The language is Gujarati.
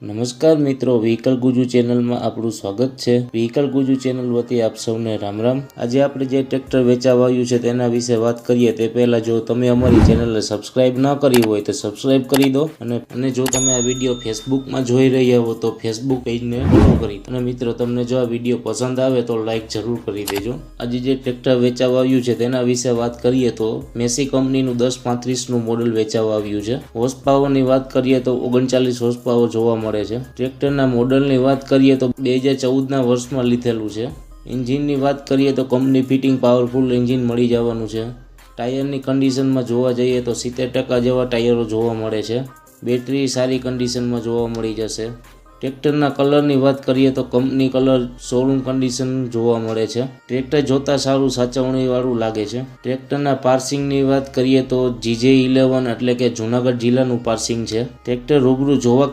નમસ્કાર મિત્રો, વ્હીકલ ગુજુ ચેનલમાં આપણું સ્વાગત છે। વ્હીકલ ગુજુ ચેનલ વતી આપ સૌને રામ રામ। આજે આપણે જે ટ્રેક્ટર વેચાવા આવ્યું છે તેના વિશે વાત કરીએ તે પહેલા જો તમે અમારી ચેનલને સબસ્ક્રાઇબ ન કરી હોય તો સબસ્ક્રાઇબ કરી દો અને જો તમે આ વિડીયો ફેસબુકમાં જોઈ રહ્યા હો તો ફેસબુક પેજને ફોલો કરી દો। અને મિત્રો તમને જો આ વિડીયો પસંદ આવે તો લાઈક જરૂર કરી દેજો। આજે જે ટ્રેક્ટર વેચાવા આવ્યું છે તેના વિશે વાત કરીએ તો મેસી કંપનીનું 1035નું મોડલ વેચાવા આવ્યું છે। હોર્સ પાવરની વાત કરીએ તો 39 હોર્સ પાવર જોવા મળે છે। ટ્રેક્ટરના મોડલની વાત કરીએ તો 2014ના વર્ષમાં લીધેલું છે। એન્જિનની વાત કરીએ તો કંપની ફિટિંગ પાવરફુલ એન્જિન મળી જવાનું છે। ટાયરની કન્ડિશનમાં જોવા જઈએ તો 70% જેવા ટાયરો જોવા મળે છે। બેટરી સારી કન્ડિશનમાં જોવા મળી જશે। ટ્રેક્ટરના કલરની વાત કરીએ તો કંપની કલર શોરૂમ કન્ડિશન જોવા મળે છે। ટ્રેક્ટર જોતા સારું સાચવણીવાળું લાગે છે। ટ્રેક્ટરના પાર્સિંગની વાત કરીએ તો GJ11 એટલે કે જૂનાગઢ જિલ્લાનું પાર્સિંગ છે। ટ્રેક્ટર રૂબરૂ જોવા